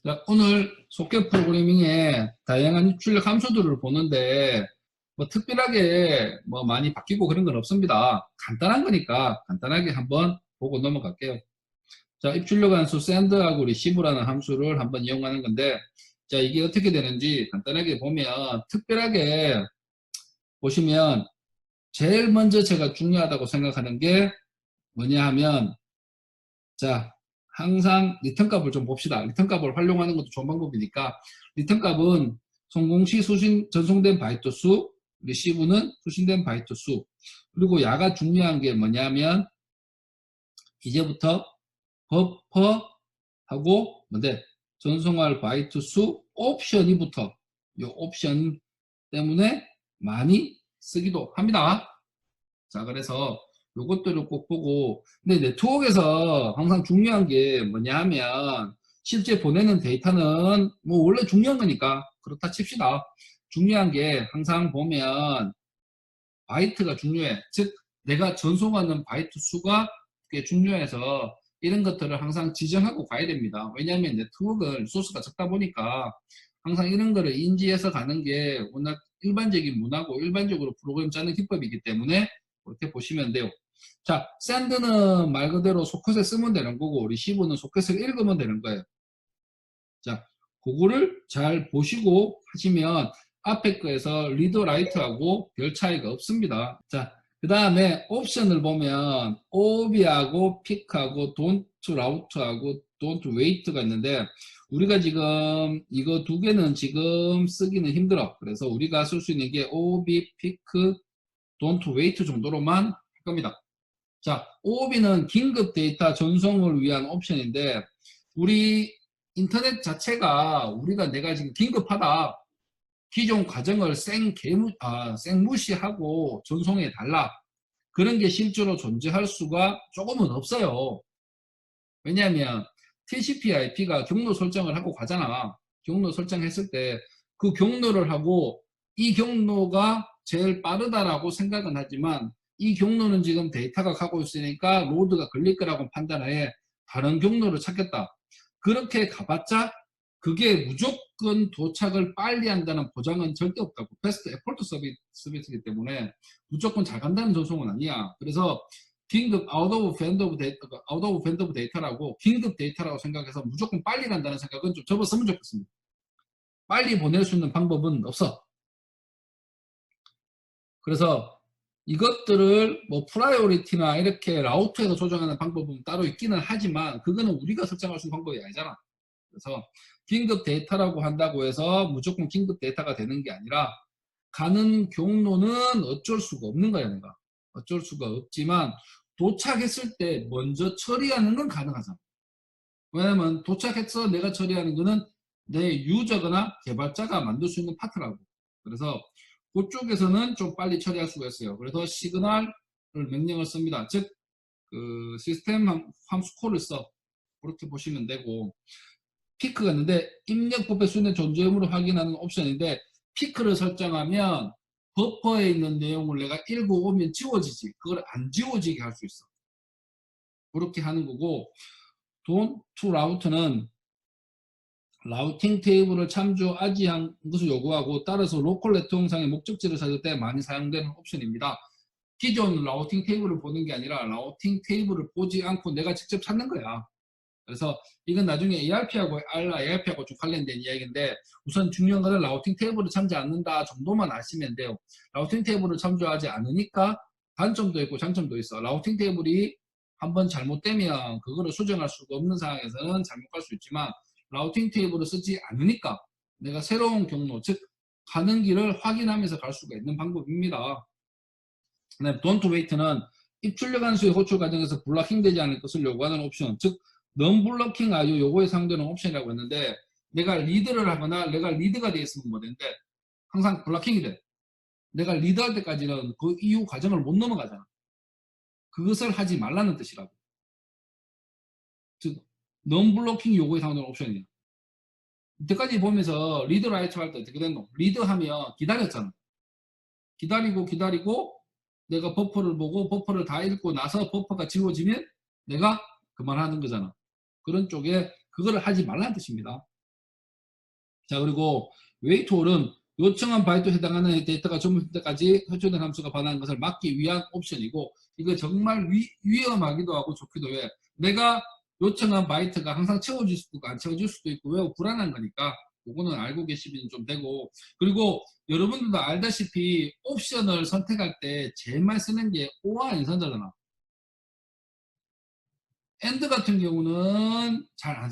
자, 오늘 소켓 프로그래밍의 다양한 입출력 함수들을 보는데 뭐 특별하게 뭐 많이 바뀌고 그런 건 없습니다. 간단한 거니까 간단하게 한번 보고 넘어갈게요. 자, 입출력 함수 send하고 receive라는 함수를 한번 이용하는 건데, 자, 이게 어떻게 되는지 간단하게 보면, 특별하게 보시면 제일 먼저 제가 중요하다고 생각하는 게 뭐냐 하면, 자, 항상 리턴 값을 좀 봅시다. 리턴 값을 활용하는 것도 좋은 방법이니까, 리턴 값은 성공시 전송된 바이트 수, 리시브는 수신된 바이트 수, 그리고 야가 중요한 게 뭐냐면 이제부터 버퍼하고 뭔데 전송할 바이트 수 옵션이 붙어. 이 옵션 때문에 많이 쓰기도 합니다. 자, 그래서 요것들을 꼭 보고, 근데 네트워크에서 항상 중요한 게 뭐냐 하면, 실제 보내는 데이터는 뭐 원래 중요한 거니까 그렇다 칩시다. 중요한 게 항상 보면 바이트가 중요해. 즉 내가 전송하는 바이트 수가 꽤 중요해서 이런 것들을 항상 지정하고 가야 됩니다. 왜냐하면 네트워크 리소스가 적다 보니까 항상 이런 거를 인지해서 가는 게 워낙 일반적인 문화고 일반적으로 프로그램 짜는 기법이기 때문에 그렇게 보시면 돼요. 자, send는 말 그대로 소켓에 쓰면 되는 거고 receive는 소켓을 읽으면 되는 거예요. 자, 그거를 잘 보시고 하시면 앞에 거에서 리드 라이트하고 별 차이가 없습니다. 자, 그 다음에 옵션을 보면 오비하고 픽하고 don't route하고 don't wait가 있는데 우리가 지금 이거 두 개는 지금 쓰기는 힘들어. 그래서 우리가 쓸 수 있는 게 오비, 피크, don't wait 정도로만 할 겁니다. 자, OOB는 긴급 데이터 전송을 위한 옵션인데 우리 인터넷 자체가 우리가 내가 지금 긴급하다. 기존 과정을 생무시하고 전송해 달라. 그런 게 실제로 존재할 수가 조금은 없어요. 왜냐하면 TCP/IP가 경로 설정을 하고 가잖아. 경로 설정했을 때 그 경로를 하고 이 경로가 제일 빠르다라고 생각은 하지만 이 경로는 지금 데이터가 가고 있으니까 로드가 걸릴 거라고 판단하에 다른 경로를 찾겠다. 그렇게 가봤자 그게 무조건 도착을 빨리 한다는 보장은 절대 없다고. 베스트 에포트 서비스이기 때문에 무조건 잘 간다는 전송은 아니야. 그래서 긴급 out of band of data라고 긴급 데이터라고 생각해서 무조건 빨리 간다는 생각은 좀 접었으면 좋겠습니다. 빨리 보낼 수 있는 방법은 없어. 그래서 이것들을 뭐 프라이오리티나 이렇게 라우트에서 조정하는 방법은 따로 있기는 하지만 그거는 우리가 설정할 수 있는 방법이 아니잖아. 그래서 긴급 데이터라고 한다고 해서 무조건 긴급 데이터가 되는 게 아니라 가는 경로는 어쩔 수가 없는 거야, 내가. 어쩔 수가 없지만 도착했을 때 먼저 처리하는 건 가능하잖아. 왜냐면 도착해서 내가 처리하는 거는 내 유저거나 개발자가 만들 수 있는 파트라고. 그래서 그쪽에서는 좀 빨리 처리할 수가 있어요. 그래서 시그널을 명령을 씁니다. 즉, 그 시스템 함수 콜을 써. 그렇게 보시면 되고, 피크가 있는데 입력 버퍼 수는 존재 의무를 확인하는 옵션인데 피크를 설정하면 버퍼에 있는 내용을 내가 읽고 오면 지워지지. 그걸 안 지워지게 할 수 있어. 그렇게 하는 거고 don't to route는 라우팅 테이블을 참조하지 않은 것을 요구하고 따라서 로컬 네트워크상의 목적지를 찾을 때 많이 사용되는 옵션입니다. 기존 라우팅 테이블을 보는 게 아니라 라우팅 테이블을 보지 않고 내가 직접 찾는 거야. 그래서 이건 나중에 ARP하고 좀 관련된 이야기인데 우선 중요한 거는 라우팅 테이블을 참조 않는다 정도만 아시면 돼요. 라우팅 테이블을 참조하지 않으니까 단점도 있고 장점도 있어. 라우팅 테이블이 한번 잘못되면 그거를 수정할 수가 없는 상황에서는 잘못 갈 수 있지만 라우팅 테이블을 쓰지 않으니까 내가 새로운 경로, 즉 가는 길을 확인하면서 갈 수가 있는 방법입니다. don't wait는 입출력 함수의 호출 과정에서 블락킹 되지 않을 것을 요구하는 옵션, 즉 non-blocking IO 요거에 사용되는 옵션이라고 했는데 내가 리드를 하거나 내가 리드가 되어 있으면 뭐 되는데 항상 블락킹이 돼. 내가 리드할 때까지는 그 이후 과정을 못 넘어가잖아. 그것을 하지 말라는 뜻이라고. 즉 non-blocking 요거에 사용되는 옵션이야. 이때까지 보면서 리드 라이트 할 때 어떻게 됐노? 리드 하면 기다렸잖아. 기다리고 내가 버퍼를 보고 버퍼를 다 읽고 나서 버퍼가 지워지면 내가 그만하는 거잖아. 그런 쪽에 그거를 하지 말라는 뜻입니다. 자, 그리고 웨이트홀은 요청한 바이트에 해당하는 데이터가 전부될 때까지 회초된 함수가 반환하는 것을 막기 위한 옵션이고, 이거 정말 위험하기도 하고 좋기도 해. 내가 요청한 바이트가 항상 채워질 수도 있고 안 채워질 수도 있고 왜 불안한 거니까 그거는 알고 계시면 좀 되고, 그리고 여러분들도 알다시피 옵션을 선택할 때 제일 많이 쓰는 게 OR 인산자잖아. AND 같은 경우는 잘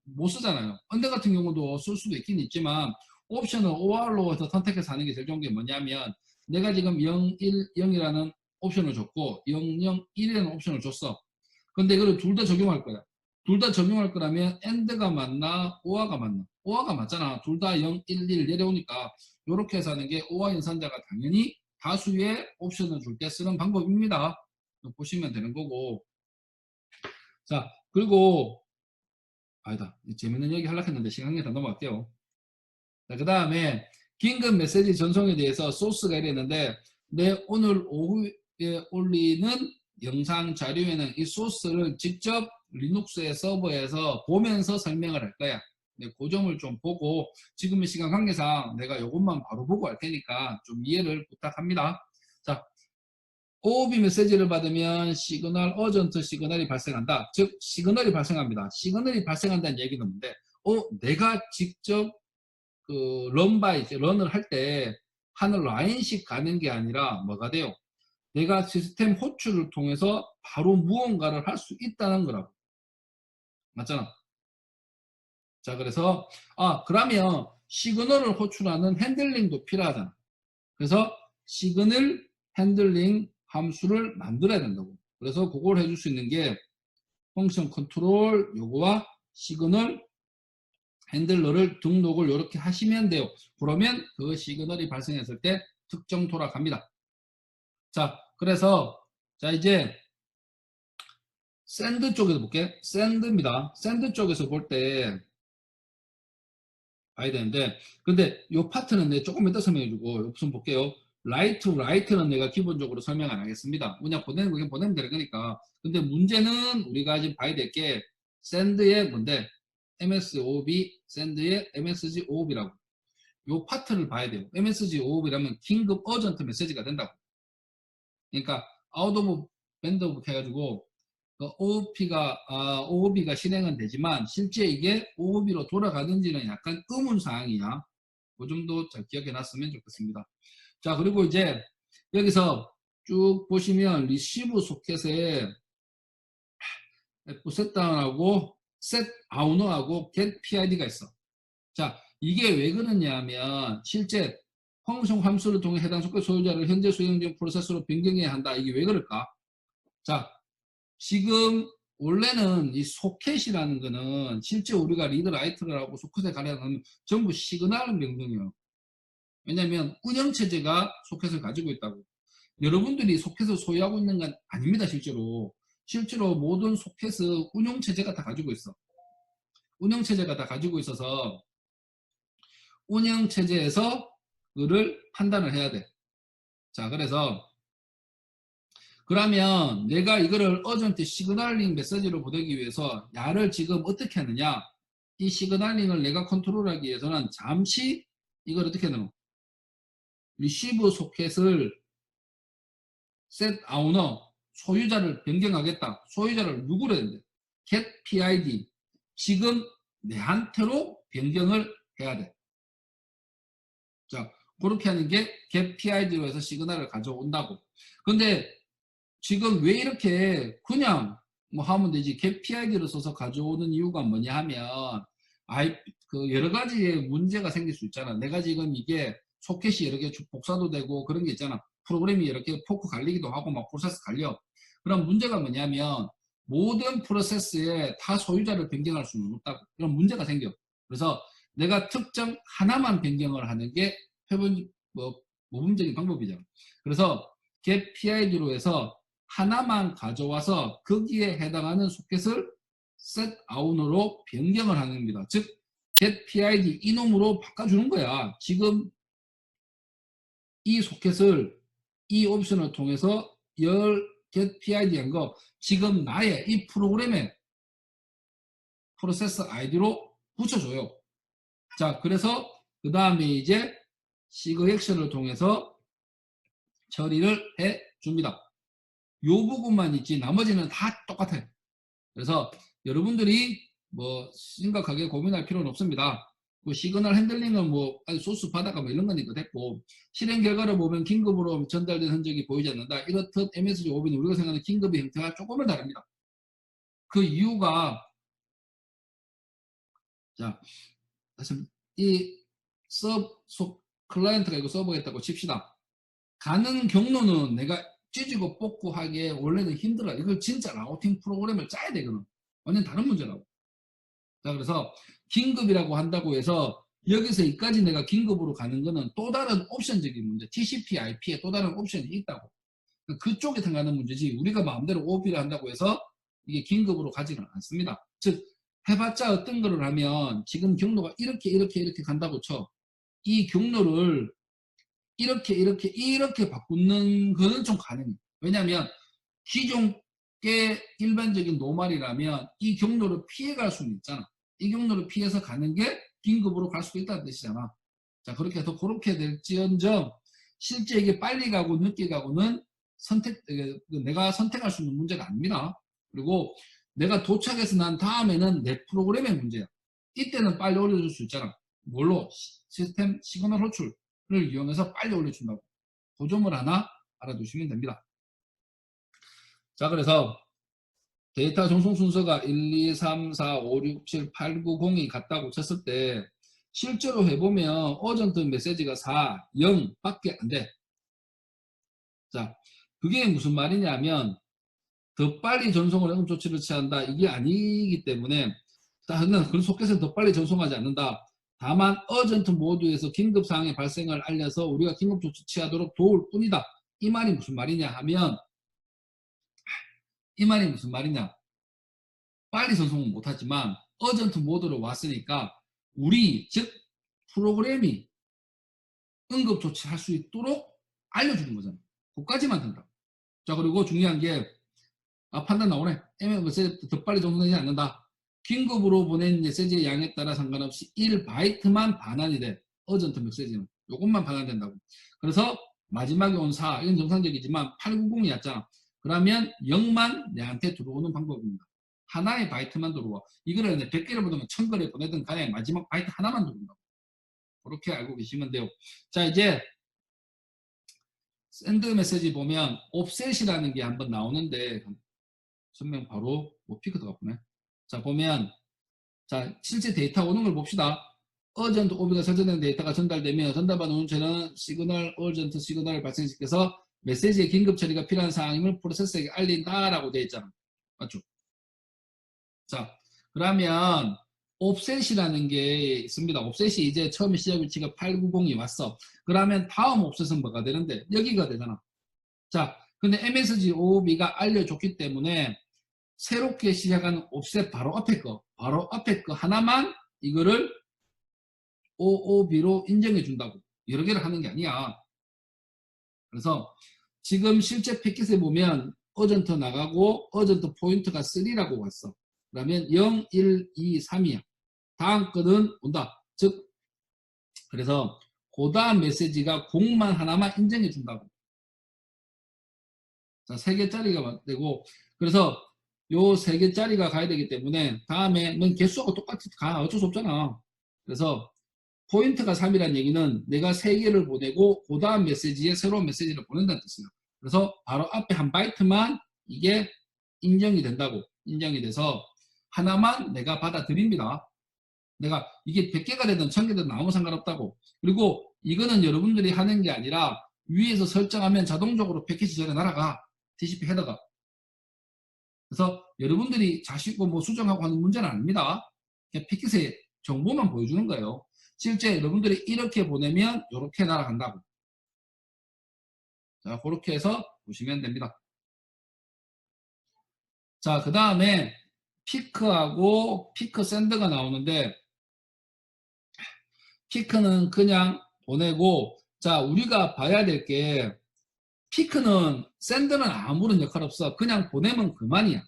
못 쓰잖아요. AND 같은 경우도 쓸 수도 있긴 있지만 옵션을 OR로 해서 선택해서 하는 게 제일 좋은 게 뭐냐면, 내가 지금 0, 1, 0이라는 옵션을 줬고 0, 0, 1이라는 옵션을 줬어. 근데 이거를 둘 다 적용할 거야. 둘 다 적용할 거라면 AND가 맞나 OR가 맞나? OR가 맞잖아. 둘 다 0, 1, 1 내려오니까 이렇게 해서 하는 게 OR 연산자가 당연히 다수의 옵션을 줄 때 쓰는 방법입니다. 보시면 되는 거고. 자, 그리고 아니다. 재밌는 얘기 하려고 했는데 시간이 다 넘어갈게요. 자, 그 다음에 긴급 메시지 전송에 대해서 소스가 이랬는데, 내 오늘 오후에 올리는 영상 자료에는 이 소스를 직접 리눅스의 서버에서 보면서 설명을 할 거야. 네, 그 점을 좀 보고, 지금의 시간 관계상 내가 이것만 바로 보고 할 테니까 좀 이해를 부탁합니다. 자, OOB 메시지를 받으면 시그널 어전트 시그널이 발생한다. 즉 시그널이 발생합니다. 시그널이 발생한다는 얘기는 뭔데, 내가 직접 그 런을 할 때 하는 라인식 가는 게 아니라 뭐가 돼요? 내가 시스템 호출을 통해서 바로 무언가를 할 수 있다는 거라고. 맞잖아. 자, 그래서 그러면 시그널을 호출하는 핸들링도 필요하잖아. 그래서 시그널 핸들링 함수를 만들어야 된다고. 그래서 그걸 해줄 수 있는 게 펑션 컨트롤 요거와 시그널 핸들러를 등록을 이렇게 하시면 돼요. 그러면 그 시그널이 발생했을 때 특정 돌아갑니다. 자, 그래서 자 이제 샌드 쪽에서 볼게. 샌드입니다. 샌드 쪽에서 볼 때 봐야 되는데, 근데 요 파트는 내가 조금 이따 설명해주고 우선 볼게요. 라이트는 내가 기본적으로 설명 안 하겠습니다. 그냥 보내는 거 그냥 보내면 되는 거니까. 근데 문제는 우리가 지금 봐야 될 게 샌드의 뭔데, MSOB, 샌드의 MSGOB라고 요 파트를 봐야 돼요. MSGOB라면 긴급 어전트 메시지가 된다고. 그러니까 아웃 오브 밴드부터 해가지고 OOB가 실행은 되지만 실제 이게 OOB로 돌아가는지는 약간 의문사항이야. 그 정도 잘 기억해 놨으면 좋겠습니다. 자, 그리고 이제 여기서 쭉 보시면 리시브 소켓에 셋다운하고 셋아우너하고 getPID가 있어. 자, 이게 왜 그러냐면 실제 펑션 함수를 통해 해당 소켓 소유자를 현재 수행 중 프로세스로 변경해야 한다. 이게 왜 그럴까? 자, 지금 원래는 이 소켓이라는 거는 실제 우리가 리드 라이트를 하고 소켓에 가려면 전부 시그널 변경이에요. 왜냐하면 운영체제가 소켓을 가지고 있다고. 여러분들이 소켓을 소유하고 있는 건 아닙니다. 실제로 모든 소켓은 운영체제가 다 가지고 있어. 운영체제가 다 가지고 있어서 운영체제에서 그를 판단을 해야 돼. 자, 그래서 그러면 내가 이거를 어전트 시그널링 메시지로 보내기 위해서 야를 지금 어떻게 하느냐, 이 시그널링을 내가 컨트롤하기 위해서는 잠시 이걸 어떻게 하는, 리시브 소켓을 set owner 소유자를 변경하겠다. 소유자를 누구로 해야 돼? get PID 지금 내한테로 변경을 해야 돼. 자, 그렇게 하는 게 get PID로 해서 시그널을 가져온다고. 근데 지금 왜 이렇게 그냥 뭐 하면 되지 get PID를 써서 가져오는 이유가 뭐냐 하면, 그 여러 가지의 문제가 생길 수 있잖아. 내가 지금 이게 소켓이 여러 개 복사도 되고 그런 게 있잖아. 프로그램이 이렇게 포크 갈리기도 하고 막 프로세스 갈려. 그럼 문제가 뭐냐면 모든 프로세스에 다 소유자를 변경할 수는 없다고. 그런 문제가 생겨. 그래서 내가 특정 하나만 변경을 하는 게 모범적인 방법이잖아. 그래서 get PID로 해서 하나만 가져와서 거기에 해당하는 소켓을 set out으로 변경을 하는 겁니다. 즉 get PID 이놈으로 바꿔주는 거야. 지금 이 소켓을 이 옵션을 통해서 get PID 한 거 지금 나의 이 프로그램에 프로세스 아이디로 붙여줘요. 자, 그래서 그 다음에 이제 시그 액션을 통해서 처리를 해 줍니다. 요 부분만 있지 나머지는 다 똑같아요. 그래서 여러분들이 뭐 심각하게 고민할 필요는 없습니다. 그 시그널 핸들링은 뭐 소스 바다가 뭐 이런 거니까 됐고, 실행 결과를 보면 긴급으로 전달된 흔적이 보이지 않는다. 이렇듯 MSG 오비는 우리가 생각하는 긴급의 형태가 조금은 다릅니다. 그 이유가, 자, 사실 이 클라이언트가 이거 써보겠다고 칩시다. 가는 경로는 내가 찢고 뽑고 하기에 원래는 힘들어. 이걸 진짜 라우팅 프로그램을 짜야 되거든. 완전 다른 문제라고. 자, 그래서 긴급이라고 한다고 해서 여기서 여기까지 내가 긴급으로 가는 거는 또 다른 옵션적인 문제, TCP, IP에 또 다른 옵션이 있다고. 그쪽에 들어가는 문제지 우리가 마음대로 OB를 한다고 해서 이게 긴급으로 가지는 않습니다. 즉 해봤자 어떤 거를 하면 지금 경로가 이렇게 간다고 쳐. 이 경로를 이렇게 바꾸는 거는 좀 가능해요. 왜냐하면 기존 게 일반적인 노말이라면 이 경로를 피해갈 수는 있잖아. 이 경로를 피해서 가는 게 긴급으로 갈 수도 있다는 뜻이잖아. 자, 그렇게 해서 그렇게 될지언정 실제 이게 빨리 가고 늦게 가고는 내가 선택할 수 있는 문제가 아닙니다. 그리고 내가 도착해서 난 다음에는 내 프로그램의 문제야. 이때는 빨리 올려줄 수 있잖아. 뭘로? 시스템 시그널 호출을 이용해서 빨리 올려준다고. 그 점을 하나 알아두시면 됩니다. 자, 그래서 데이터 전송 순서가 1, 2, 3, 4, 5, 6, 7, 8, 9, 0이 같다고 쳤을 때 실제로 해보면 어전트 메시지가 4, 0 밖에 안 돼. 자, 그게 무슨 말이냐면 더 빨리 전송을 응급 조치를 취한다. 이게 아니기 때문에 그 속에서는 더 빨리 전송하지 않는다. 다만 어전트 모드에서 긴급 사항의 발생을 알려서 우리가 긴급 조치 취하도록 도울 뿐이다. 이 말이 무슨 말이냐 하면 이 말이 무슨 말이냐, 빨리 전송은 못하지만 어전트 모드로 왔으니까 우리 즉 프로그램이 응급 조치할 수 있도록 알려주는 거잖아. 그까지만 된다. 자, 그리고 중요한 게 판단 나오네. 메시지 더 빨리 전송되지 않는다. 긴급으로 보낸 메시지의 양에 따라 상관없이 1바이트만 반환이 돼. 어전트 메시지는 요것만 반환된다고. 그래서 마지막에 온 4, 이건 정상적이지만 890이 왔잖아. 그러면 0만 내한테 들어오는 방법입니다. 하나의 바이트만 들어와. 이거를 100개를 보내면 1000개를 보내든 간에 마지막 바이트 하나만 들어온다고. 그렇게 알고 계시면 돼요. 자, 이제 샌드 메시지 보면 옵셋이라는 게 한번 나오는데 설명 바로 못 피크도 가보네. 자, 보면 자, 실제 데이터 오는 걸 봅시다. 어전트 오비가 설정된 데이터가 전달되면 전달받은 운체는 시그널, 어전트 시그널을 발생시켜서 메시지의 긴급 처리가 필요한 사항임을 프로세서에게 알린다라고 되어 있잖아. 맞죠? 자, 그러면 옵셋이라는 게 있습니다. 옵셋이 이제 처음에 시작 위치가 890이 왔어. 그러면 다음 옵셋은 뭐가 되는데? 여기가 되잖아. 자, 근데 MSG OOB가 알려줬기 때문에 새롭게 시작한 옵셋 바로 앞에 거 하나만 이거를 OOB로 인정해 준다고. 여러 개를 하는 게 아니야. 그래서 지금 실제 패킷에 보면 어전트 나가고 어전트 포인트가 3라고 왔어. 그러면 0, 1, 2, 3이야. 다음 거는 온다. 즉 그래서 그 다음 메시지가 공만 하나만 인정해 준다고. 자, 3개짜리가 되고, 그래서 요 3개짜리가 가야 되기 때문에 다음에는 개수하고 똑같이 가. 어쩔 수 없잖아. 그래서 포인트가 3이라는 얘기는 내가 3개를 보내고 그 다음 메시지에 새로운 메시지를 보낸다는 뜻이야. 그래서 바로 앞에 한 바이트만 이게 인정이 된다고. 인정이 돼서 하나만 내가 받아들입니다. 내가 이게 100개가 되든 1000개 되든 아무 상관없다고. 그리고 이거는 여러분들이 하는 게 아니라 위에서 설정하면 자동적으로 패키지 전에 날아가. TCP 헤더가. 그래서 여러분들이 자시고 뭐 수정하고 하는 문제는 아닙니다. 그냥 패킷의 정보만 보여주는 거예요. 실제 여러분들이 이렇게 보내면 이렇게 날아간다고. 자, 그렇게 해서 보시면 됩니다. 자, 그 다음에 피크하고 피크 샌드가 나오는데, 피크는 그냥 보내고, 자, 우리가 봐야 될 게 피크는 샌드는 아무런 역할 없어. 그냥 보내면 그만이야.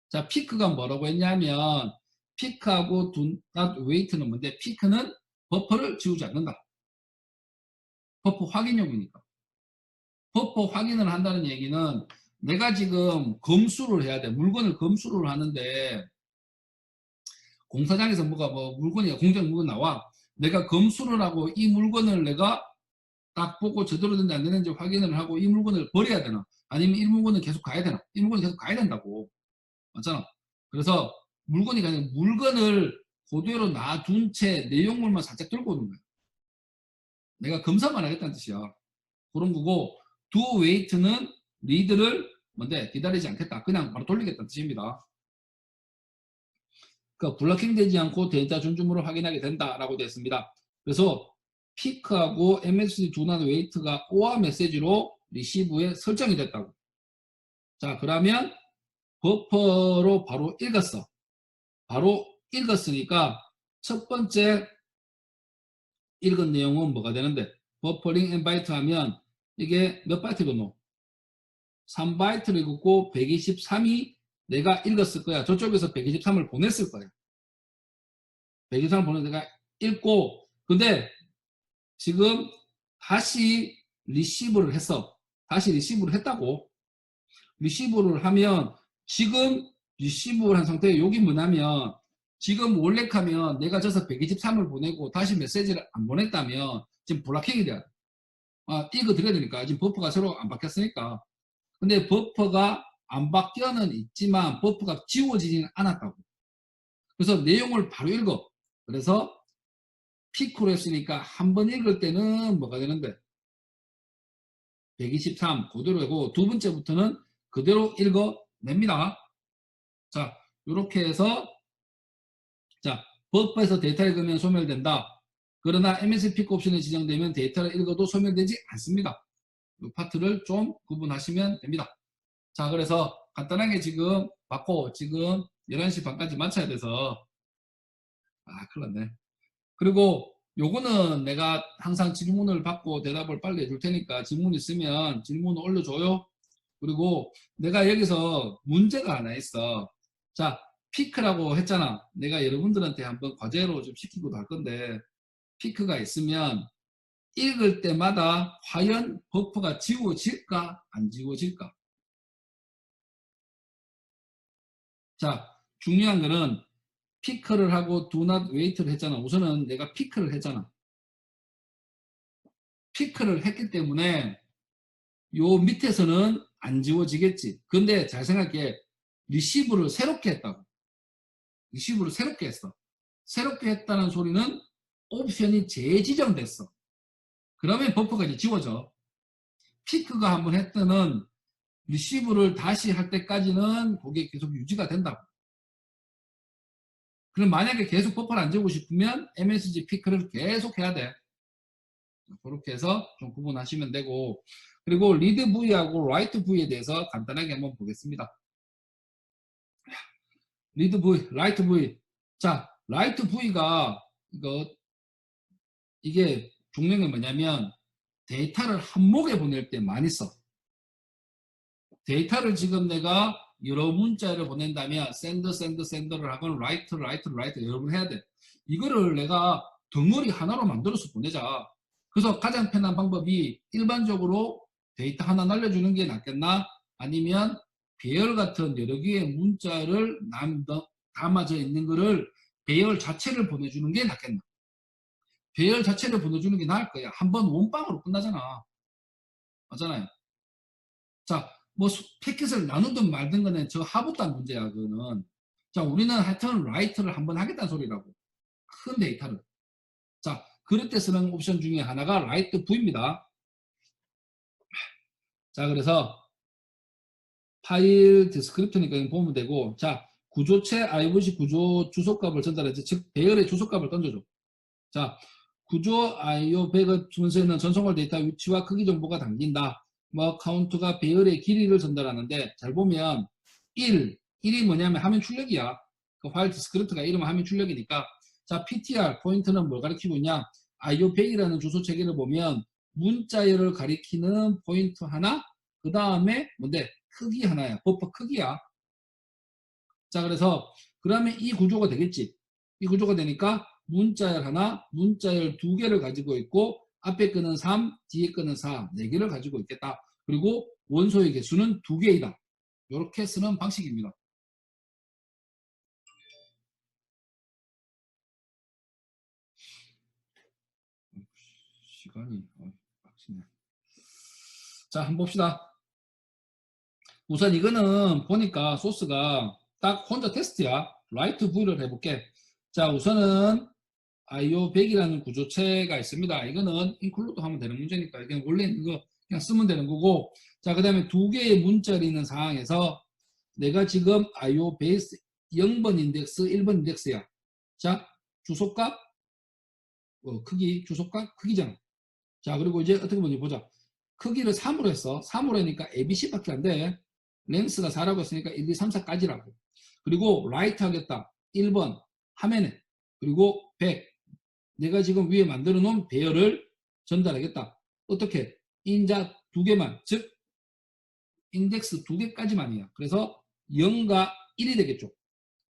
자, 피크가 뭐라고 했냐면 피크하고 do not wait는 뭔데, 피크는 버퍼를 지우지 않는다. 버퍼 확인용이니까. 버퍼 확인을 한다는 얘기는 내가 지금 검수를 해야 돼. 물건을 검수를 하는데 공사장에서 뭐가 뭐 물건이 공장 물건 나와. 내가 검수를 하고 이 물건을 내가 딱 보고 제대로 된지 안 되는지 확인을 하고 이 물건을 버려야 되나? 아니면 이 물건은 계속 가야 되나? 이 물건이 계속 가야 된다고. 맞잖아. 그래서 물건이 아니라 물건을 그대로 놔둔 채 내용물만 살짝 들고 오는 거야. 내가 검사만 하겠다는 뜻이야. 그런 거고 do wait는 리드를 뭔데 기다리지 않겠다. 그냥 바로 돌리겠다는 뜻입니다. 그러니까 블러킹 되지 않고 데이터 준줌으로 확인하게 된다라고 되어 있습니다. 그래서 피크하고 MSG do not wait가 OR 메시지로 리시브에 설정이 됐다고. 자, 그러면 버퍼로 바로 읽었어. 바로 읽었으니까 첫 번째 읽은 내용은 뭐가 되는데 버퍼링 앤 바이트 하면 이게 몇 바이트로 넣어? 3바이트를 읽었고 123이 내가 읽었을 거야. 저쪽에서 123을 보냈을 거야. 123을 보내 내가 읽고 근데 지금 다시 리시브를 했어. 다시 리시브를 했다고. 리시브를 하면 지금 리시브를 한 상태에 여기 뭐냐면 지금 원래하면 내가 져서 123을 보내고 다시 메시지를 안 보냈다면 지금 블락킹이 돼요. 이거 드려야 되니까 지금 버퍼가 새로 안 바뀌었으니까. 근데 버퍼가 안 바뀌어는 있지만 버퍼가 지워지지는 않았다고. 그래서 내용을 바로 읽어. 그래서 피크로 했으니까 한 번 읽을 때는 뭐가 되는데 123 그대로 하고 두 번째부터는 그대로 읽어냅니다. 자, 이렇게 해서 자, 버퍼에서 데이터를 읽으면 소멸된다. 그러나 MS 피크 옵션이 지정되면 데이터를 읽어도 소멸되지 않습니다. 이 파트를 좀 구분하시면 됩니다. 자, 그래서 간단하게 지금 받고 지금 11시 반까지 마쳐야 돼서 큰일 났네. 그리고 요거는 내가 항상 질문을 받고 대답을 빨리 해줄 테니까 질문 있으면 질문 올려줘요. 그리고 내가 여기서 문제가 하나 있어. 자, 피크라고 했잖아. 내가 여러분들한테 한번 과제로 좀 시키고도 할 건데 피크가 있으면 읽을 때마다 과연 버퍼가 지워질까 안 지워질까. 자, 중요한 거는 피크를 하고 do not wait를 했잖아. 우선은 내가 피크를 했잖아. 피크를 했기 때문에 요 밑에서는 안 지워지겠지. 근데 잘 생각해. 리시브를 새롭게 했다고. 리시브를 새롭게 했어. 새롭게 했다는 소리는 옵션이 재지정됐어. 그러면 버퍼가 이제 지워져. 피크가 한번 했더는 리시브를 다시 할 때까지는 그게 계속 유지가 된다고. 그럼 만약에 계속 버퍼를 안 지우고 싶으면 MSG 피크를 계속 해야 돼. 그렇게 해서 좀 구분하시면 되고 그리고 리드 V하고 라이트 V에 대해서 간단하게 한번 보겠습니다. 리드 V, 라이트 V. 자, 라이트 V가 이게 종명이 뭐냐면 데이터를 한목에 보낼 때 많이 써. 데이터를 지금 내가 여러 문자를 보낸다면 샌더를 하거나 라이트 여러 번 해야 돼. 이거를 내가 덩어리 하나로 만들어서 보내자. 그래서 가장 편한 방법이 일반적으로 데이터 하나 날려주는 게 낫겠나? 아니면 배열 같은 여러 개의 문자를 담아져 있는 거를 배열 자체를 보내주는 게 낫겠나? 배열 자체를 보내주는 게 나을 거야. 한번 원방으로 끝나잖아. 맞잖아요. 자, 뭐 패킷을 나누든 말든 간에 저 하부단 문제야, 그거는. 자, 우리는 하여튼 라이트를 한번 하겠다는 소리라고. 큰 데이터를. 자, 그럴 때 쓰는 옵션 중에 하나가 라이트 V입니다. 자, 그래서 파일 디스크립터니까 보면 되고, 자, 구조체 IOC 구조 주소값을 전달해서 즉 배열의 주소값을 던져줘. 자, 구조 IO 백업 순서에는 전송할 데이터 위치와 크기 정보가 담긴다. 뭐 카운트가 배열의 길이를 전달하는데 잘 보면 1이 뭐냐면 화면 출력이야. 그 파일 디스크립터가 이름은 화면 출력이니까 자 PTR 포인트는 뭘 가리키고 있냐 IO 백이라는 주소 체계를 보면 문자열을 가리키는 포인트 하나 그 다음에 뭔데 크기 하나야. 버퍼 크기야. 자 그래서 그러면 이 구조가 되겠지. 이 구조가 되니까 문자열 하나, 문자열 두 개를 가지고 있고 앞에 거는 3, 뒤에 거는 4, 네 개를 가지고 있겠다. 그리고 원소의 개수는 두 개이다. 이렇게 쓰는 방식입니다. 시간이 빡치네. 자, 한번 봅시다. 우선 이거는 보니까 소스가 딱 혼자 테스트야. 라이트 V를 해볼게. 자, 우선은 IO100이라는 구조체가 있습니다. 이거는 인클루드 하면 되는 문제니까 그냥 원래 이거 그냥 쓰면 되는 거고. 자, 그 다음에 두 개의 문자리 있는 상황에서 내가 지금 IO 베이스 0번 인덱스, 1번 인덱스야. 자, 주소값, 크기, 주소값, 크기잖아. 자, 그리고 이제 어떻게 보니 보자. 크기를 3으로 했어. 3으로 하니까 ABC밖에 안 돼. 랭스가 4라고 했으니까 1, 2, 3, 4까지라고. 그리고 라이트 하겠다. 1번 화면에. 그리고 100. 내가 지금 위에 만들어 놓은 배열을 전달하겠다. 어떻게? 인자 두 개만. 즉 인덱스 두 개까지만이야. 그래서 0과 1이 되겠죠.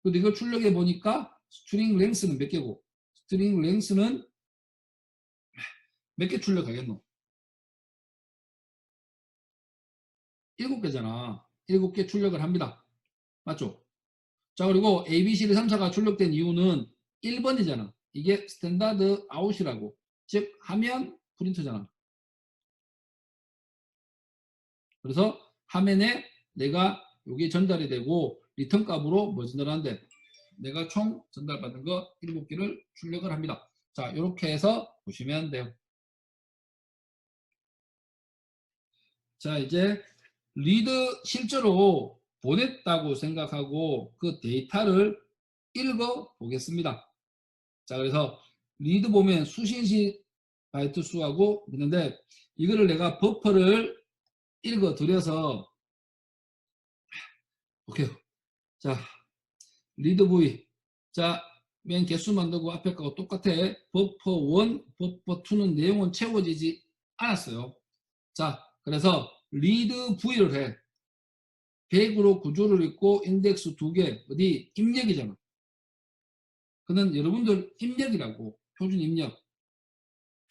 그런데 이걸 출력해 보니까 스트링 랭스는 몇 개고 스트링 랭스는 몇 개 출력하겠노? 7개잖아. 7개 출력을 합니다. 맞죠? 자, 그리고 ABCD 3, 4가 출력된 이유는 1번이잖아. 이게 스탠다드 아웃이라고. 즉, 화면 프린터잖아. 그래서 화면에 내가 여기 전달이 되고 리턴 값으로 뭐 전달하는데 내가 총 전달받은 거 7개를 출력을 합니다. 자, 이렇게 해서 보시면 돼요. 자, 이제 리드 실제로 보냈다고 생각하고 그 데이터를 읽어 보겠습니다. 자, 그래서 리드 보면 수신시 바이트 수하고 있는데 이거를 내가 버퍼를 읽어 드려서 오케이. 자, 리드 부위. 자, 맨 개수 만들고 앞에 거하고 똑같아. 버퍼 1, 버퍼 2는 내용은 채워지지 않았어요. 자, 그래서 리드 부위를 해. 100으로 구조를 읽고 인덱스 2개. 어디? 입력이잖아. 그는 여러분들 입력이라고. 표준 입력.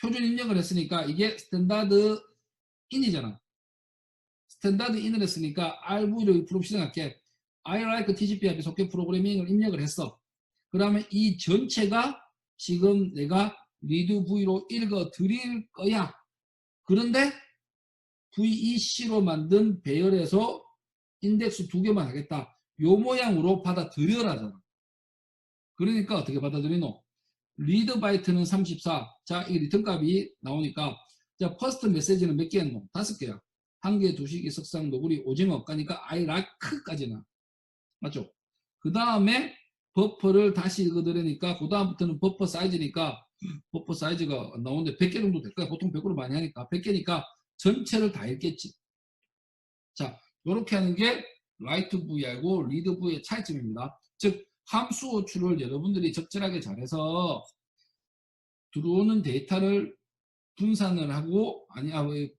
표준 입력을 했으니까 이게 스탠다드 인이잖아. 스탠다드 인을 했으니까 RV를 프로 실행할게. I like TCP IP 소켓 프로그래밍을 입력을 했어. 그러면 이 전체가 지금 내가 리드 V로 읽어 드릴 거야. 그런데 VEC로 만든 배열에서 인덱스 2개만 하겠다. 요 모양으로 받아들여라잖아. 그러니까 어떻게 받아들이노? 리드 바이트는 34. 자, 이 리턴 값이 나오니까 자, 퍼스트 메시지는 몇 개였노? 5개야. 한 개, 두식이, 석상, 노구리, 오징어. 그러니까 I like까지나. 맞죠? 그 다음에 버퍼를 다시 읽어드리니까 그 다음부터는 버퍼 사이즈니까 버퍼 사이즈가 나오는데 100개 정도 될 거야. 보통 100으로 많이 하니까 100개니까 전체를 다 읽겠지. 자, 이렇게 하는 게 라이트 V하고 리드 V의 차이점입니다. 즉 함수 호출을 여러분들이 적절하게 잘해서 들어오는 데이터를 분산을 하고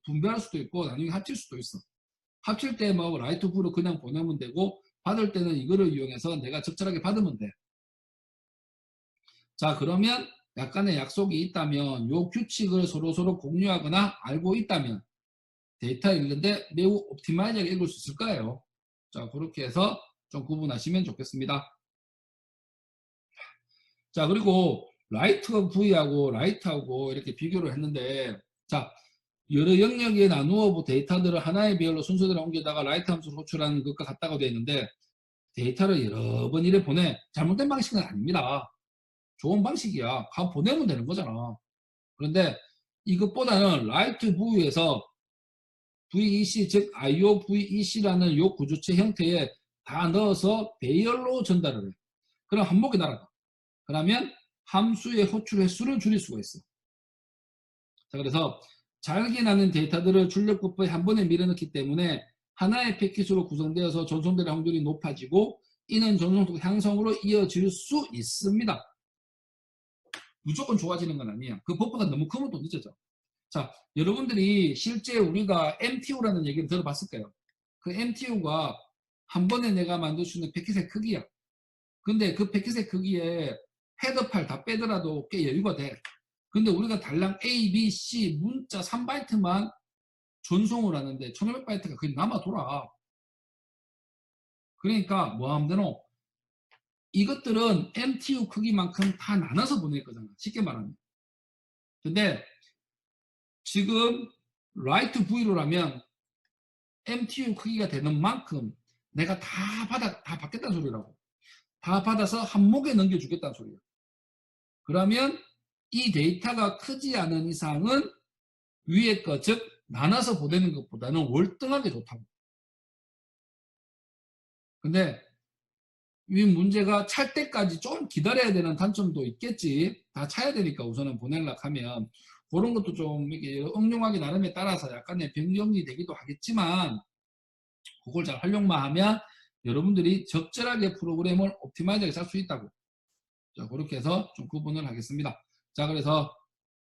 분배할 수도 있고 나중에 합칠 수도 있어. 합칠 때 뭐 라이트 V로 그냥 보내면 되고 받을 때는 이거를 이용해서 내가 적절하게 받으면 돼. 자, 그러면 약간의 약속이 있다면 요 규칙을 서로 공유하거나 알고 있다면 데이터 읽는데 매우 옵티마이즈하게 읽을 수 있을 거예요. 자, 그렇게 해서 좀 구분하시면 좋겠습니다. 자, 그리고 라이트 V하고 라이트하고 이렇게 비교를 했는데 자, 여러 영역에 나누어 데이터들을 하나의 배열로 순서대로 옮기다가 라이트 함수를 호출하는 것과 같다고 되어 있는데 데이터를 여러 번 이래 보내. 잘못된 방식은 아닙니다. 좋은 방식이야. 가 보내면 되는 거잖아. 그런데 이것보다는 라이트 V에서 VEC 즉 IO VEC라는 요 구조체 형태에 다 넣어서 배열로 전달을 해. 그럼 한목에 날아가. 그러면 함수의 호출 횟수를 줄일 수가 있어. 자, 그래서 잘게 나는 데이터들을 출력부포에 한 번에 밀어넣기 때문에 하나의 패킷으로 구성되어서 전송될 확률이 높아지고 이는 전송 향성으로 이어질 수 있습니다. 무조건 좋아지는 건 아니야. 그 버퍼가 너무 크면 또 늦어져. 자, 여러분들이 실제 우리가 MTU라는 얘기를 들어봤을 거예요. 그 MTU가 한 번에 내가 만들 수 있는 패킷의 크기야. 근데 그 패킷의 크기에 헤더 파일 다 빼더라도 꽤 여유가 돼. 근데 우리가 달랑 A, B, C 문자 3바이트만 전송을 하는데 1500바이트가 거의 남아 돌아. 그러니까 뭐 하면 되노? 이것들은 MTU 크기만큼 다 나눠서 보낼 거잖아. 쉽게 말하면. 근데 지금 라이트 V로라면 MTU 크기가 되는 만큼 내가 다 받겠다는 소리라고. 다 받아서 한 목에 넘겨주겠다는 소리야. 그러면 이 데이터가 크지 않은 이상은 위에 거, 즉 나눠서 보내는 것보다는 월등하게 좋다고. 근데 이 문제가 찰 때까지 좀 기다려야 되는 단점도 있겠지. 다 차야 되니까 우선은 보내려고 하면 그런 것도 좀 이게 응용하기 나름에 따라서 약간의 변경이 되기도 하겠지만 그걸 잘 활용만 하면 여러분들이 적절하게 프로그램을 옵티마이저하게 짤 수 있다고. 자, 그렇게 해서 좀 구분을 하겠습니다. 자, 그래서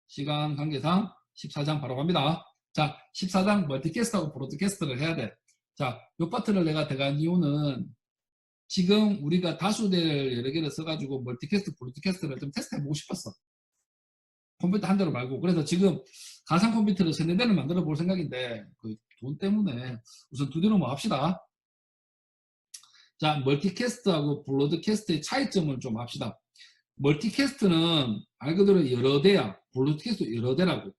시간 관계상 14장 바로 갑니다. 자, 14장 멀티캐스트하고 브로드캐스트를 해야 돼. 자, 요 파트를 내가 들어간 이유는 지금 우리가 다수대를 여러 개를 써가지고 멀티캐스트, 브로드캐스트를 좀 테스트해보고 싶었어. 컴퓨터 한 대로 말고. 그래서 지금 가상 컴퓨터를 3-4대를 만들어 볼 생각인데 그 돈 때문에 우선 2대로 뭐 합시다. 자, 멀티캐스트하고 브로드캐스트의 차이점을 좀 합시다. 멀티캐스트는 말 그대로 여러 대야. 브로드캐스트 여러 대라고.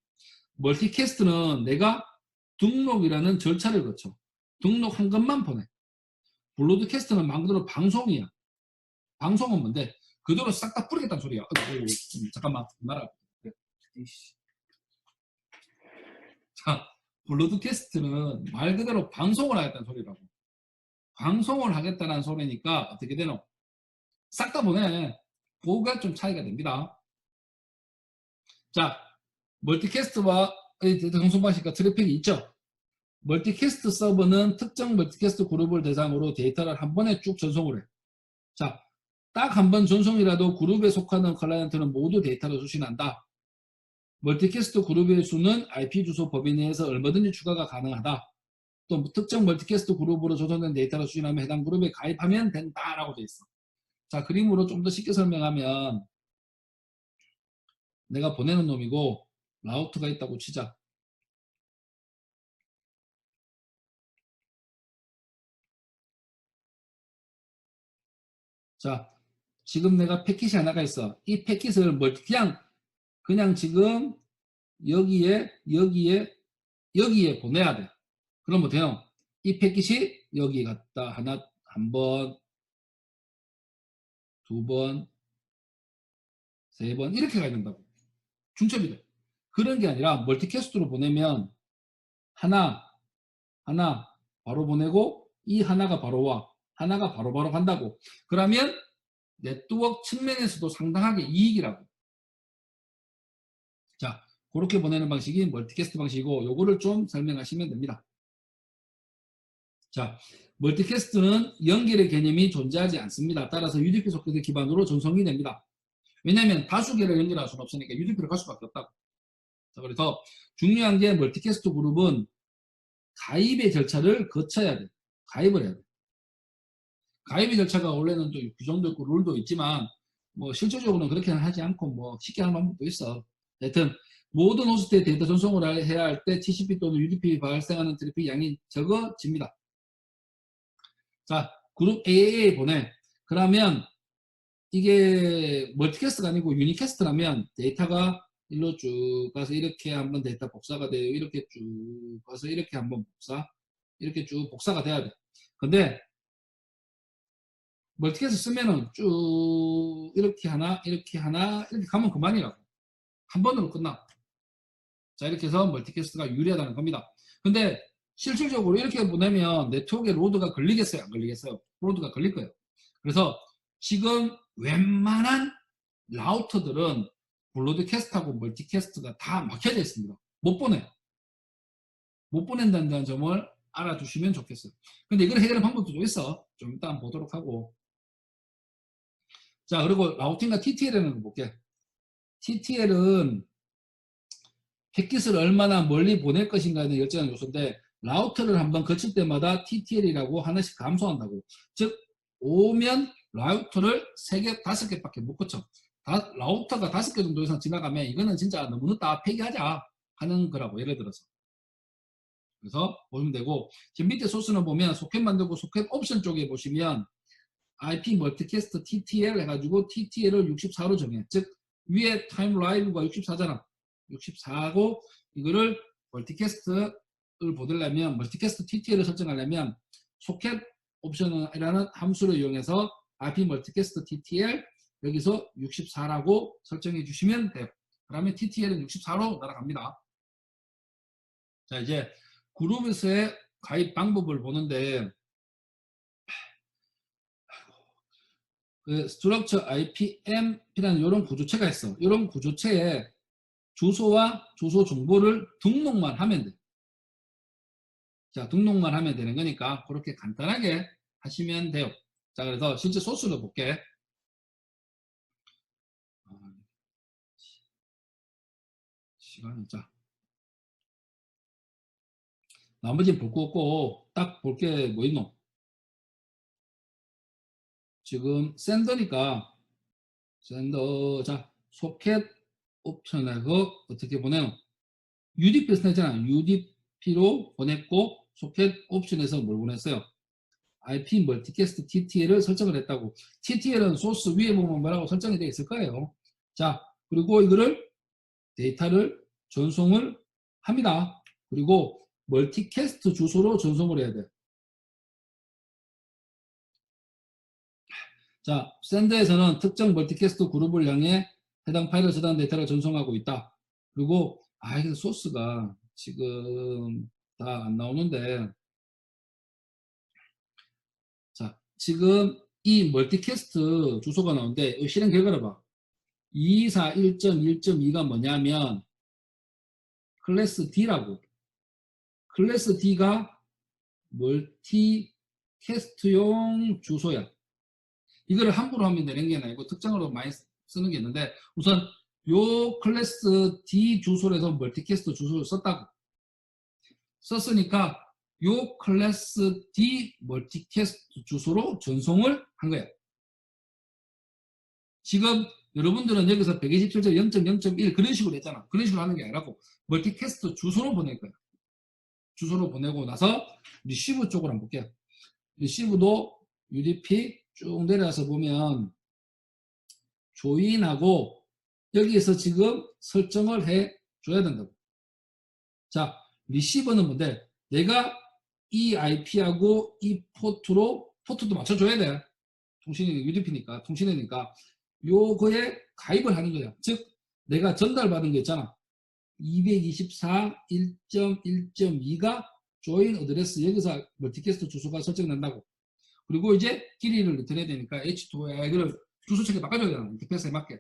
멀티캐스트는 내가 등록이라는 절차를 거쳐. 등록한 것만 보내. 브로드캐스트는 말 그대로 방송이야. 방송은 뭔데? 그대로 싹 다 뿌리겠다는 소리야. 잠깐만. 말아. 자, 브로드캐스트는 말 그대로 방송을 하겠다는 소리라고. 방송을 하겠다는 소리니까 어떻게 되노? 싹 다 보내. 그거가 좀 차이가 됩니다. 자, 멀티캐스트와 방송 방식과 트래픽이 있죠. 멀티캐스트 서버는 특정 멀티캐스트 그룹을 대상으로 데이터를 한 번에 쭉 전송을 해. 자, 딱 한 번 전송이라도 그룹에 속하는 클라이언트는 모두 데이터를 수신한다. 멀티캐스트 그룹의 수는 IP 주소 범위 내에서 얼마든지 추가가 가능하다. 또 특정 멀티캐스트 그룹으로 조성된 데이터를 수신하면 해당 그룹에 가입하면 된다라고 되어 있어. 자, 그림으로 좀 더 쉽게 설명하면 내가 보내는 놈이고 라우트가 있다고 치자. 자, 지금 내가 패킷이 하나가 있어. 이 패킷을 그냥 지금 여기에 보내야 돼. 그럼 어때요? 이 패킷이 여기 갔다 한 번, 두 번, 세 번 이렇게 가야 된다고. 중첩이 돼. 그런 게 아니라 멀티캐스트로 보내면 하나 바로 보내고 이 하나가 바로 와. 하나가 바로 간다고. 그러면 네트워크 측면에서도 상당하게 이익이라고. 자, 그렇게 보내는 방식이 멀티캐스트 방식이고 요거를 좀 설명하시면 됩니다. 자, 멀티캐스트는 연결의 개념이 존재하지 않습니다. 따라서 UDP 소켓을 기반으로 전송이 됩니다. 왜냐하면 다수개를 연결할 수는 없으니까 UDP를 갈 수밖에 없다고. 자, 그래서 중요한 게 멀티캐스트 그룹은 가입의 절차를 거쳐야 돼. 가입을 해야 돼. 가입의 절차가 원래는 또 규정도 있고 룰도 있지만 뭐 실질적으로는 그렇게는 하지 않고 뭐 쉽게 하는 방법도 있어. 하여튼 모든 호스트의 데이터 전송을 해야 할 때 TCP 또는 UDP 발생하는 트래픽 양이 적어집니다. 자, 그룹 AAA 보내. 그러면 이게 멀티캐스트가 아니고 유니캐스트라면 데이터가 일로 쭉 가서 이렇게 한번 데이터 복사가 돼요. 이렇게 쭉 가서 이렇게 한번 이렇게 쭉 복사가 돼야 돼. 근데 멀티캐스트 쓰면은 쭉 이렇게 하나 이렇게 가면 그만이라고. 한 번으로 끝나. 자, 이렇게 해서 멀티캐스트가 유리하다는 겁니다. 근데 실질적으로 이렇게 보내면 네트워크에 로드가 걸리겠어요? 안 걸리겠어요? 로드가 걸릴 거예요. 그래서 지금 웬만한 라우터들은 브로드캐스트하고 멀티캐스트가 다 막혀져 있습니다. 못 보낸다는 점을 알아두시면 좋겠어요. 근데 이걸 해결하는 방법도 좀 있어. 좀 이따 보도록 하고. 자, 그리고 라우팅과 TTL이라는 거 볼게. TTL은 패킷을 얼마나 멀리 보낼 것인가에 대한 결정하는 요소인데 라우터를 한번 거칠 때마다 TTL이라고 하나씩 감소한다고. 즉 오면 라우터를 3개, 5개밖에 못 거쳐. 라우터가 5개 정도 이상 지나가면 이거는 진짜 너무 늦다 폐기하자 하는 거라고 예를 들어서. 그래서 보시면 되고 지금 밑에 소스는 보면 소켓 만들고 소켓 옵션 쪽에 보시면 IP 멀티캐스트 TTL 해가지고 TTL을 64로 정해. 즉 위에 타임 라이브가 64잖아. 64고 이거를 멀티캐스트를 보려면 멀티캐스트 TTL을 설정하려면 소켓 옵션이라는 함수를 이용해서 IP 멀티캐스트 TTL 여기서 64라고 설정해 주시면 돼요. 그러면 TTL은 64로 날아갑니다. 자 이제 그룹에서의 가입 방법을 보는데 그 스트럭처 IPM이라는 이런 구조체가 있어. 이런 구조체에 주소와 주소 정보를 등록만 하면 돼. 자, 등록만 하면 되는 거니까 그렇게 간단하게 하시면 돼요. 자, 그래서 실제 소스를 볼게. 시간이 자. 나머지는 볼 거 없고 딱 볼 게 뭐 있노? 지금 샌더니까 샌더 자 소켓 옵션에서 어떻게 보내노? UDP 스냈잖아. UDP로 보냈고 소켓 옵션에서 뭘 보냈어요? IP 멀티캐스트 TTL을 설정을 했다고. TTL은 소스 위에 보면 뭐라고 설정이 되어 있을 거예요. 자, 그리고 이거를 데이터를 전송을 합니다. 그리고 멀티캐스트 주소로 전송을 해야 돼. 자, 샌드에서는 특정 멀티캐스트 그룹을 향해 해당 파일을 저장한 데이터를 전송하고 있다. 그리고 이게 소스가 지금 다 안 나오는데 자, 지금 이 멀티캐스트 주소가 나오는데 실행 결과를 봐. 241.1.2가 뭐냐면 클래스 D라고. 클래스 D가 멀티캐스트용 주소야. 이거를 함부로 하면 되는 게 아니고 특정으로 많이 쓰는 게 있는데 우선 요 클래스 D 주소로 해서 멀티캐스트 주소를 썼다고. 썼으니까 요 클래스 D 멀티캐스트 주소로 전송을 한 거야. 지금 여러분들은 여기서 127.0.0.1 그런 식으로 했잖아. 그런 식으로 하는 게 아니라고 멀티캐스트 주소로 보낼 거야. 주소로 보내고 나서 리시브 쪽으로 한번 볼게요. 리시브도 UDP 쭉 내려와서 보면 조인하고 여기에서 지금 설정을 해 줘야 된다고. 자, 리시버는 뭔데? 내가 이 IP하고 이 포트로 포트도 맞춰줘야 돼. 통신이 UDP니까 통신이니까 요거에 가입을 하는 거야. 즉 내가 전달받은 거 있잖아. 224 1.1.2가 조인 어드레스 여기서 멀티캐스트 주소가 설정된다고. 그리고 이제 길이를 리턴해야 되니까 H2에 이거를 주소책에 바꿔줘야 되나 인터페이스에 맞게.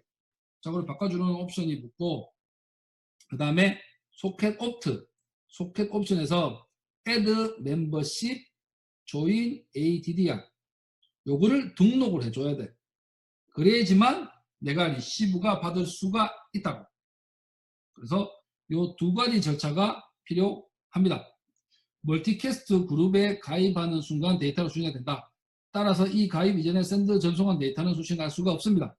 자, 그걸 바꿔주는 옵션이 붙고 그 다음에 소켓 옵트 소켓 옵션에서 add membership join add야. 요거를 등록을 해줘야 돼. 그래야지만 내가 리시브가 받을 수가 있다고. 그래서 요 두 가지 절차가 필요합니다. 멀티캐스트 그룹에 가입하는 순간 데이터가 수신이 된다. 따라서 이 가입 이전에 샌드 전송한 데이터는 수신할 수가 없습니다.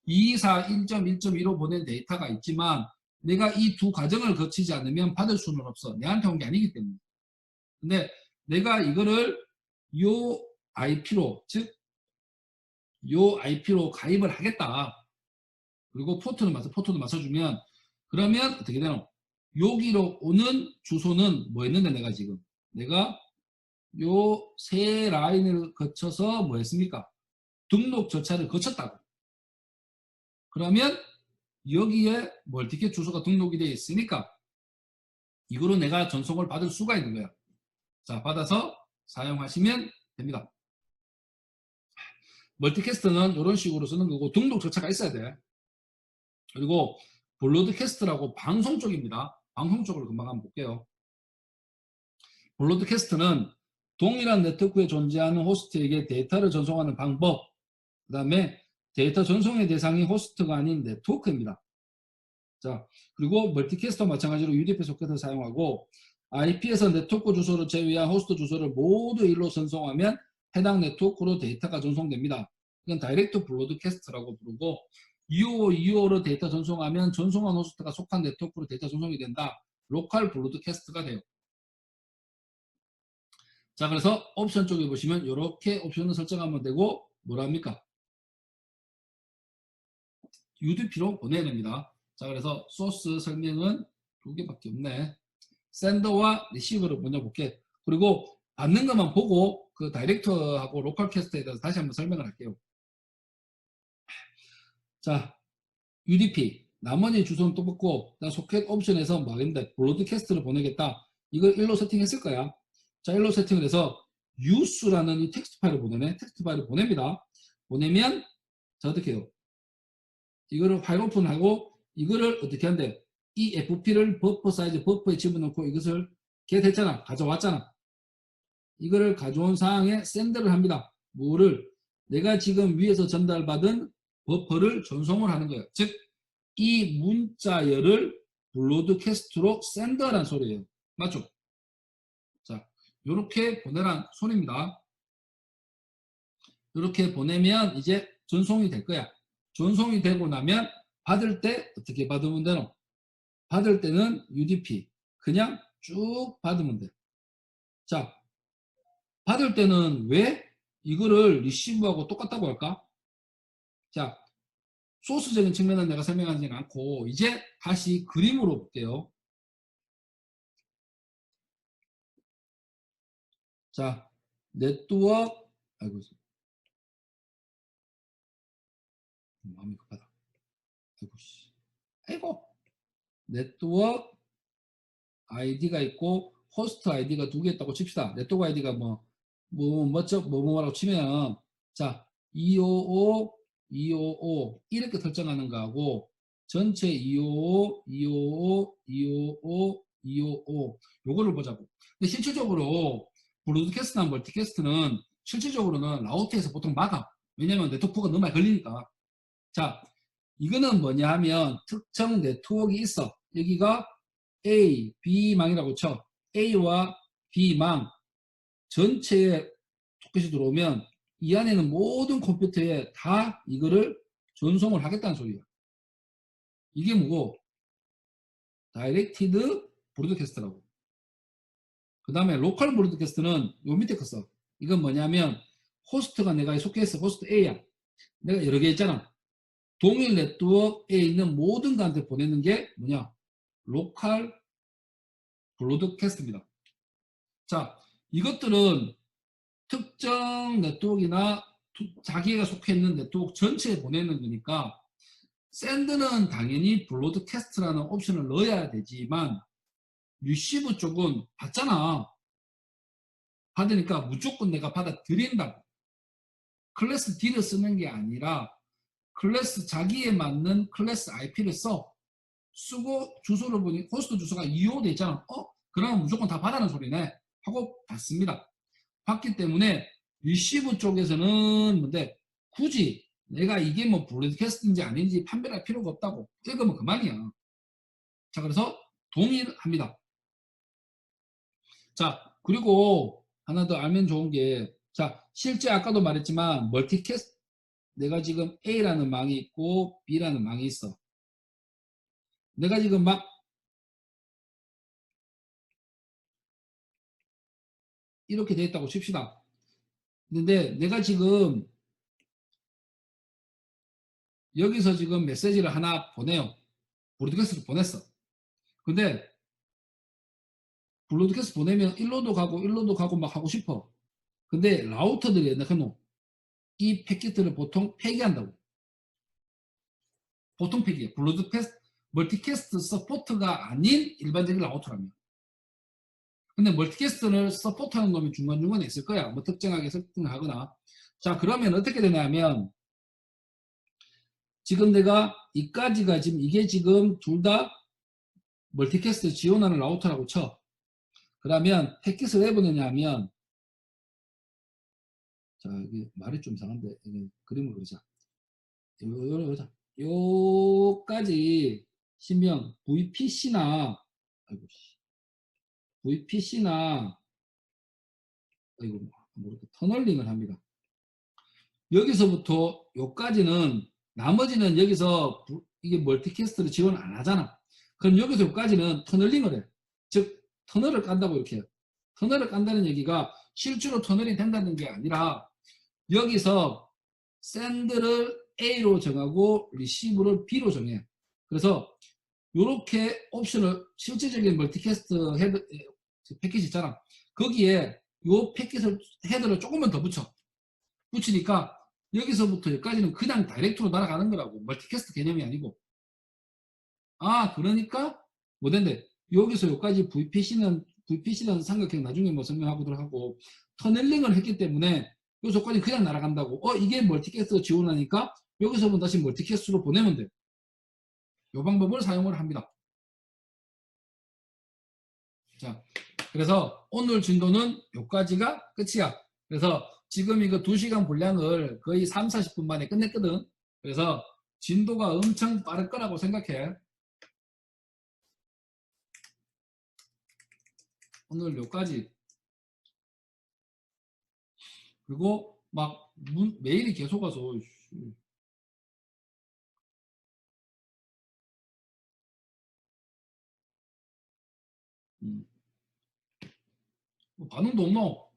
224 1.1.2로 보낸 데이터가 있지만 내가 이 두 과정을 거치지 않으면 받을 수는 없어. 내한테 온 게 아니기 때문에. 근데 내가 이거를 요 IP로 즉 요 IP로 가입을 하겠다. 그리고 포트도 맞춰주면 그러면 어떻게 되노? 여기로 오는 주소는 뭐 했는데 내가 지금 내가 요 세 라인을 거쳐서 뭐 했습니까? 등록 절차를 거쳤다고. 그러면 여기에 멀티켓 주소가 등록이 되어 있으니까 이거로 내가 전송을 받을 수가 있는 거야. 자, 받아서 사용하시면 됩니다. 멀티캐스트는 이런 식으로 쓰는 거고 등록 절차가 있어야 돼. 그리고 블로드캐스트라고 방송 쪽입니다. 방송 쪽을 금방 한번 볼게요. 블로드캐스트는 동일한 네트워크에 존재하는 호스트에게 데이터를 전송하는 방법, 그 다음에 데이터 전송의 대상이 호스트가 아닌 네트워크입니다. 자, 그리고 멀티캐스트와 마찬가지로 UDP 소켓을 사용하고 IP에서 네트워크 주소를 제외한 호스트 주소를 모두 일로 전송하면 해당 네트워크로 데이터가 전송됩니다. 이건 다이렉트 블로드캐스트라고 부르고 255, 255로 데이터 전송하면 전송한 호스트가 속한 네트워크로 데이터 전송이 된다. 로컬 브로드캐스트가 돼요. 자, 그래서 옵션 쪽에 보시면 이렇게 옵션을 설정하면 되고 뭐랍니까? UDP로 보내야 됩니다. 자, 그래서 소스 설명은 두 개밖에 없네. 샌더와 리시버를 먼저 볼게. 그리고 받는 것만 보고 그 다이렉터하고 로컬 캐스트에 대해서 다시 한번 설명을 할게요. 자, UDP 나머지 주소는 또 붙고 소켓 옵션에서 뭐 하겠는데 브로드캐스트를 보내겠다. 이걸 1로 세팅했을 거야. 자, 1로 세팅을 해서 use라는 이 텍스트 파일을 보내네. 텍스트 파일을 보냅니다. 보내면 자, 어떻게 해요? 이거를 파일 오픈하고 이거를 어떻게 한대? 이 FP를 버퍼 사이즈 버퍼에 집어넣고 이것을 get했잖아. 가져왔잖아. 이거를 가져온 상황에 샌드를 합니다. 뭐를? 내가 지금 위에서 전달받은 버퍼를 전송을 하는 거예요. 즉, 이 문자열을 브로드캐스트로 샌더라는 소리예요. 맞죠? 자, 요렇게 보내란 소리입니다. 이렇게 보내면 이제 전송이 될 거야. 전송이 되고 나면 받을 때 어떻게 받으면 되노? 받을 때는 UDP 그냥 쭉 받으면 돼. 자, 받을 때는 왜 이거를 리시브하고 똑같다고 할까? 자, 소스적인 측면은 내가 설명하지 않고 이제 다시 그림으로 볼게요. 자, 네트워크 아이고 마음이 급하다. 아이고 씨. 아이고 네트워크 아이디가 있고 호스트 아이디가 두 개 있다고 칩시다. 네트워크 아이디가 뭐라고 치면 자 255, 255 이렇게 설정하는 거하고 전체 255, 255, 255, 255 요거를 보자고. 근데 실질적으로 브로드캐스트나 멀티캐스트는 실질적으로는 라우터에서 보통 막아. 왜냐면 네트워크가 너무 많이 걸리니까. 자, 이거는 뭐냐 하면 특정 네트워크가 있어. 여기가 A, B망이라고 쳐. A와 B망 전체에 토켓이 들어오면 이 안에는 모든 컴퓨터에 다 이거를 전송을 하겠다는 소리야. 이게 뭐고? 다이렉티드 브로드캐스트라고. 그 다음에 로컬 브로드캐스트는 요 밑에 거 써. 이건 뭐냐면 호스트가 내가 속해 있어. 호스트 A야. 내가 여러 개 있잖아. 동일 네트워크에 있는 모든 가한테 보내는 게 뭐냐? 로컬 브로드캐스트입니다. 자, 이것들은 특정 네트워크나 자기가 속해 있는 네트워크 전체에 보내는 거니까 샌드는 당연히 브로드캐스트라는 옵션을 넣어야 되지만 리시브 쪽은 받잖아. 받으니까 무조건 내가 받아들인다고. 클래스 D를 쓰는 게 아니라 클래스 자기에 맞는 클래스 IP를 써. 쓰고 주소를 보니 호스트 주소가 255 돼 있잖아. 그러면 무조건 다 받아는 소리네. 하고 받습니다. 받기 때문에 리시브 쪽에서는 뭔데 굳이 내가 이게 뭐 브로드캐스트인지 아닌지 판별할 필요가 없다고. 읽으면 그만이야. 자, 그래서 동일합니다. 자, 그리고 하나 더 알면 좋은 게, 자, 실제 아까도 말했지만 멀티캐스트 내가 지금 A라는 망이 있고 B라는 망이 있어. 내가 지금 막 이렇게 돼 있다고 칩시다. 근데 내가 지금 여기서 지금 메시지를 하나 보내요. 브로드캐스트를 보냈어. 근데 브로드캐스트 보내면 일로도 가고 일로도 가고 막 하고 싶어. 근데 라우터들이 옛날에는 이 패킷을 보통 폐기한다고. 보통 폐기해. 브로드캐스트, 멀티캐스트 서포트가 아닌 일반적인 라우터라면. 근데 멀티캐스트를 서포트하는 놈이 중간중간에 있을 거야. 뭐 특정하게 설정하거나. 자, 그러면 어떻게 되냐면 지금 내가 이까지가 지금 이게 지금 둘 다 멀티캐스트 지원하는 라우터라고 쳐. 그러면 패킷을 왜 보내냐면 자, 이게 말이 좀 이상한데 이게 그림을 그리자. 요자 요까지 신명 VPC나 아이고 VPC나 아이고 모르겠다 터널링을 합니다. 여기서부터 요까지는 나머지는 여기서 이게 멀티캐스트를 지원 안 하잖아. 그럼 여기서 여기까지는 터널링을 해. 즉 터널을 깐다고 이렇게 해요. 터널을 깐다는 얘기가 실제로 터널이 된다는 게 아니라 여기서 샌드를 A로 정하고 리시브를 B로 정해. 그래서 이렇게 옵션을 실질적인 멀티캐스트 헤드 패키지 있잖아. 거기에 요 패키지 헤더를 조금만 더 붙이니까 여기서부터 여기까지는 그냥 다이렉트로 날아가는 거라고. 멀티캐스트 개념이 아니고. 아, 그러니까 뭐된데 여기서 여기까지 VPC는 삼각형 나중에 뭐 설명하고도 하고 터널링을 했기 때문에 여기서까지 그냥 날아간다고. 이게 멀티캐스트 지원하니까 여기서부터 다시 멀티캐스트로 보내면 돼. 이 방법을 사용을 합니다. 자, 그래서 오늘 진도는 여기까지가 끝이야. 그래서 지금 이거 2시간 분량을 거의 3, 40분 만에 끝냈거든. 그래서 진도가 엄청 빠를 거라고 생각해. 오늘 여기까지. 그리고 막 메일이 계속 와서 뭐 반응도 없노?